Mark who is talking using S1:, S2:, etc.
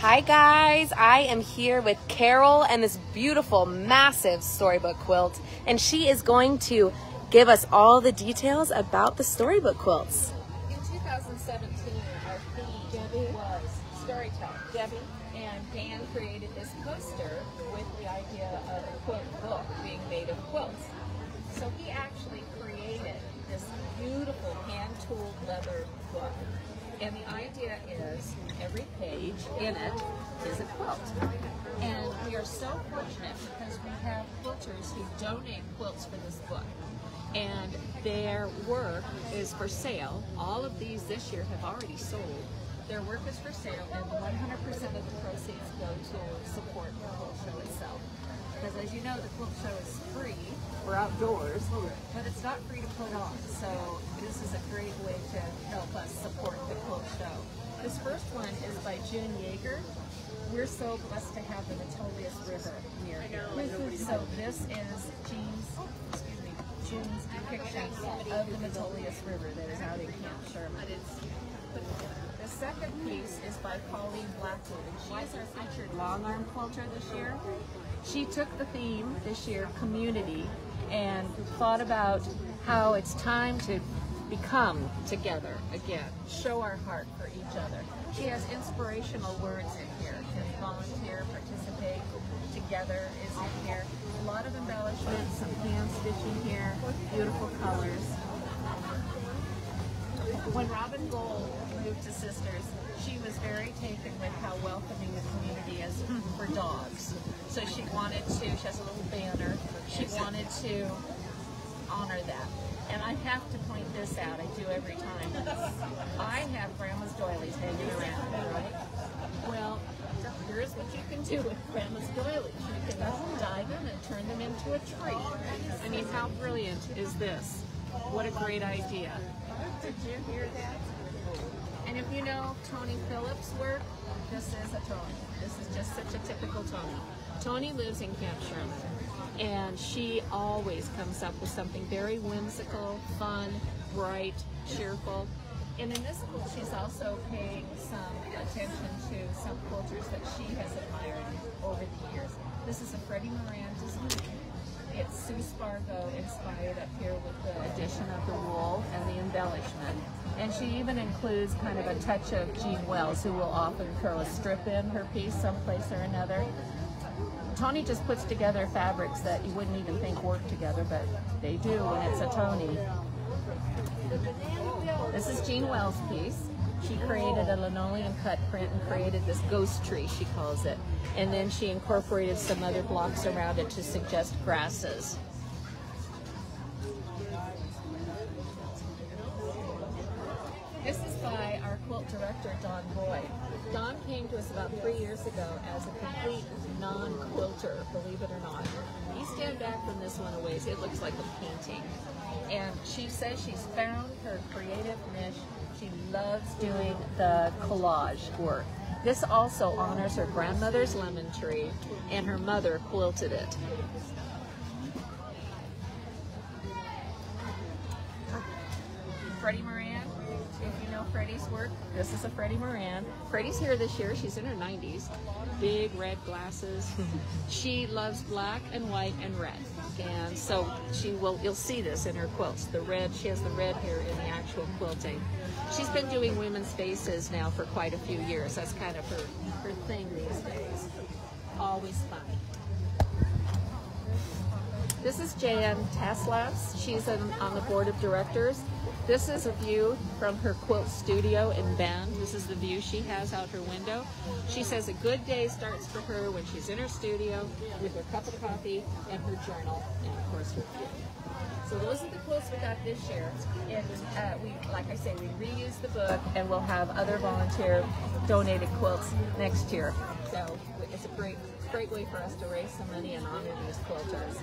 S1: Hi guys, I am here with Carol and this beautiful, massive storybook quilt, and she is going to give us all the details about the storybook quilts.
S2: In 2017, our theme was storytelling. And Dan created this poster with the idea of a quilt book being made of quilts. So he actually created this beautiful hand-tooled leather book. And the idea is every page in it is a quilt. And we are so fortunate because we have quilters who donate quilts for this book. And their work is for sale. All of these this year have already sold. Their work is for sale, and 100% of the proceeds go to support the quilt show itself. Because as you know, the quilt show is free. We're outdoors, but it's not free to put on. So this is a great way to help us support the quilt show. This first one is by Yeager. We're so blessed to have the Janteslas River near here. So this is June's depiction of the Janteslas River that is out in Camp Sherman. The second piece is by Pauline Blackwood, and she is our featured long arm quilter this year. She took the theme this year, community, and thought about how it's time to become together again, show our heart for each other. She has inspirational words in here. Can volunteer, participate, together is in here. A lot of embellishments, some hand stitching here, beautiful colors. When Robin Gold moved to Sisters, she was very taken with how welcoming the community is for dogs. So she wanted to, she has a little banner, she wanted to honor that. And I have to point this out, I do every time. I have Grandma's doilies hanging around, right? Well, here's what you can do with Grandma's doilies. You can dye them and turn them into a tree. I mean, how brilliant is this? What a great idea. Did you hear that? And if you know Tony Phillips' work, this is a Tony. This is just such a typical Tony. Tony lives in Camp Sherman, and she always comes up with something very whimsical, fun, bright, cheerful. And in this book, she's also paying some attention to some quilters that she has admired over the years. This is a Freddy Moran design. It's Sue Spargo inspired up here with the addition of the wool and the embellishment. And she even includes kind of a touch of Jean Wells, who will often throw a strip in her piece someplace or another. Tony just puts together fabrics that you wouldn't even think work together, but they do when it's a Tony. This is Jean Wells' piece. She created a linoleum cut print and created this ghost tree, she calls it. And then she incorporated some other blocks around it to suggest grasses. This is by our quilt director, Don Boyd. Don came to us about 3 years ago as a complete non-quilter, believe it or not. You stand back from this one a ways, it looks like a painting. And she says she's found her creative niche. She loves doing the collage work. This also honors her grandmother's lemon tree, and her mother quilted it. Freddy Moran, if you know Freddy's work, this is a Freddy Moran. Freddy's here this year, she's in her 90s. Big red glasses. She loves black and white and red. And so you'll see this in her quilts. The red, she has the red here in the actual quilting. She's been doing women's faces now for quite a few years. That's kind of her thing these days. Always fun. This is Janteslas. She's on the board of directors. This is a view from her quilt studio in Bend. This is the view she has out her window. She says a good day starts for her when she's in her studio with her cup of coffee and her journal, and of course her view. So those are the quilts we got this year. And like I say, we reuse the book, and we'll have other volunteer donated quilts next year. So it's a great way for us to raise some money and honor these quilters.